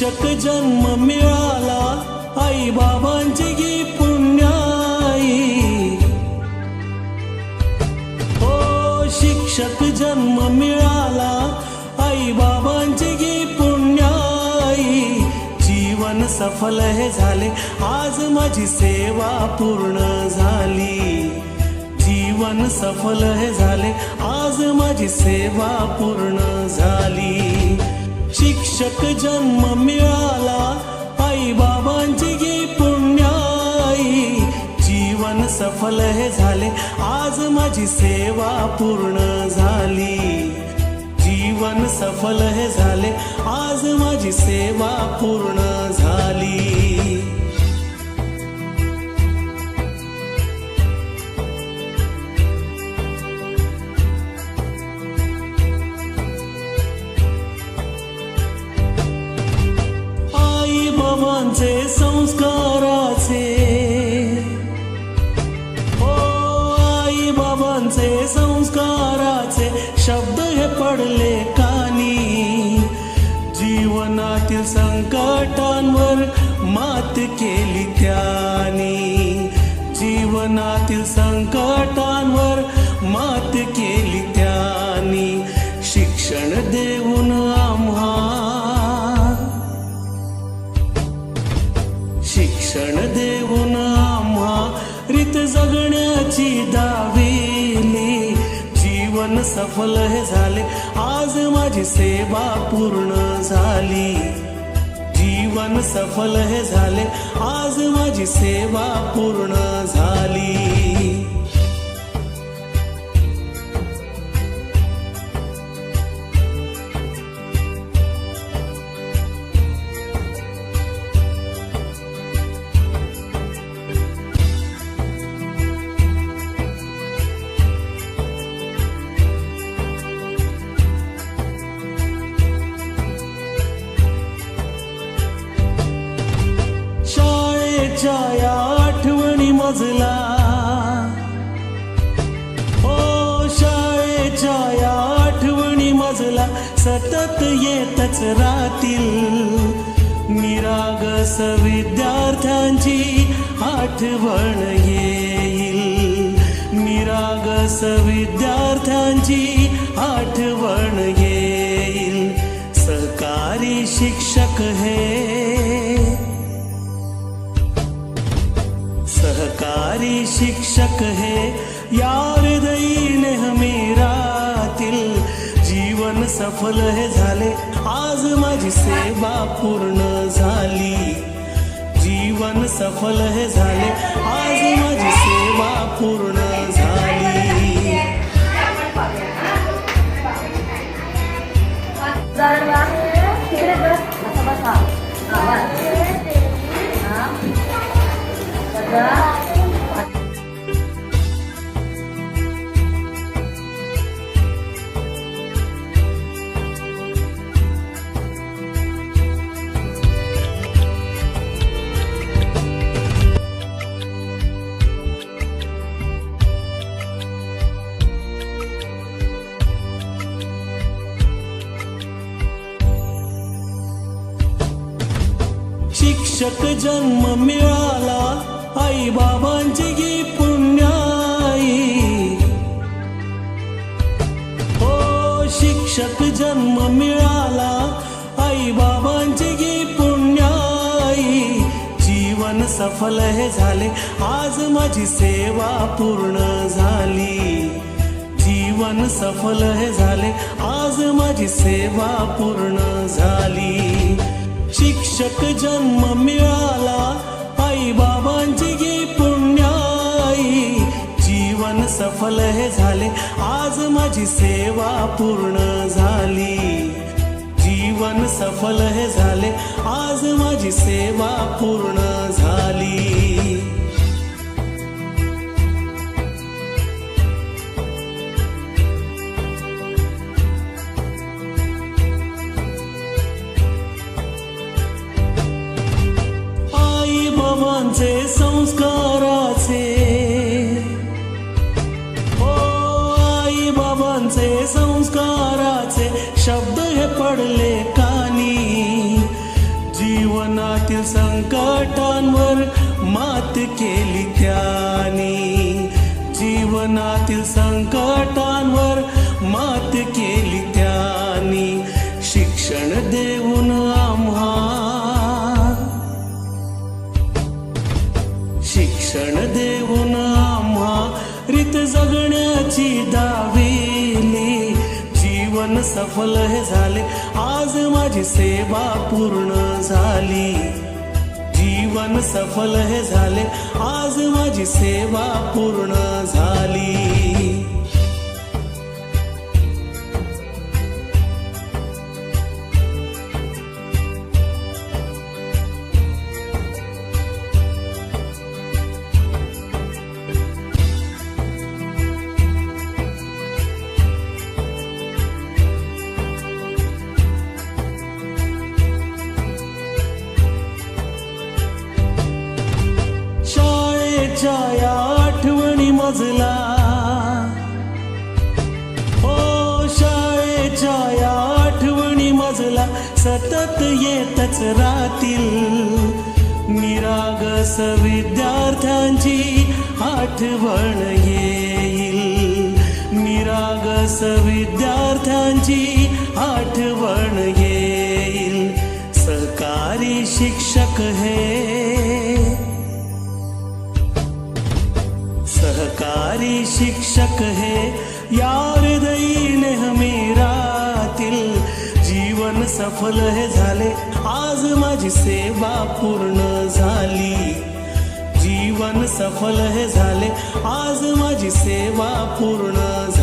शिक्षक जन्म मिळाला आई बाबांची गी पुण्याई. हो शिक्षक जन्म मिळाला आई बाबांची गी पुण्याई. जीवन सफल हे झाले आज माझी सेवा पूर्ण झाली. जीवन सफल हे झाले आज माझी सेवा पूर्ण झाली. शिक्षक जन्म मिळाला आई बाबांची गी पुण्याई. जीवन सफल हे झाले आज माझी सेवा पूर्ण झाली. जीवन सफल हे झाले आज माझी सेवा पूर्ण झाली. बाबांचे संस्काराचे हो आई बाबांचे संस्काराचे शब्द हे पडले कानी. जीवनातील संकटांवर मात केली त्यांनी. जीवनातील संकटांवर मात केली त्यांनी. शिक्षण देऊन आम्हा शिक्षण देऊन आम्हा रीत जगण्याची दाविली. जीवन सफल हे झाले आज माझी सेवा पूर्ण झाली. जीवन सफल हे झाले आज माझी सेवा पूर्ण झाली. या आठवणी मजला हो शाळेच्या या आठवणी मजला सतत येतच राहतील. निरागस विद्यार्थ्यांची आठवण येईल. निरागस विद्यार्थ्यांची आठवण येईल. सहकारी शिक्षक हे सहकारी शिक्षक हे या हृदयी नेहमी राहतील. जीवन सफल हे झाले आज माझी सेवा पूर्ण झाली. जीवन सफल हे झाले आज माझी सेवा पूर्ण झाली. शिक्षक जन्म मिळाला आई बाबांची गी पुण्याई. हो शिक्षक जन्म मिळाला आई बाबांची गी पुण्याई. जीवन सफल हे झाले आज माझी सेवा पूर्ण झाली. जीवन सफल हे झाले आज माझी सेवा पूर्ण झाली. शिक्षक जन्म मिळाला आई बाबांची गी पुण्याई. जीवन सफल हे झाले आज माझी सेवा पूर्ण झाली. जीवन सफल हे झाले आज माझी सेवा पूर्ण झाली. बाबांचे संस्काराचे हो आई बाबांचे संस्काराचे शब्द हे पडले कानी. जीवनातील संकटांवर मात केली त्यांनी शिक्षण देऊन आम्हा शिक्षण देऊन आम्हा रीत जगण्याची दाविली जीवन सफल हे झाले आज माझी सेवा पूर्ण झाली जीवन सफल हे झाले आज माझी सेवा पूर्ण झाली शाळेच्या या आठवणी मजला हो शाळेच्या या आठवणी मजला सतत येतच राहतील निरागस विद्यार्थ्यांची आठवण येईल निरागस विद्यार्थ्यांची आठवण येईल सहकारी शिक्षक सहकारी शिक्षक हे या हृदयी नेहमी राहतील जीवन सफल हे झाले आज माझी सेवा पूर्ण झाली जीवन सफल हे झाले आज माझी सेवा पूर्ण झाली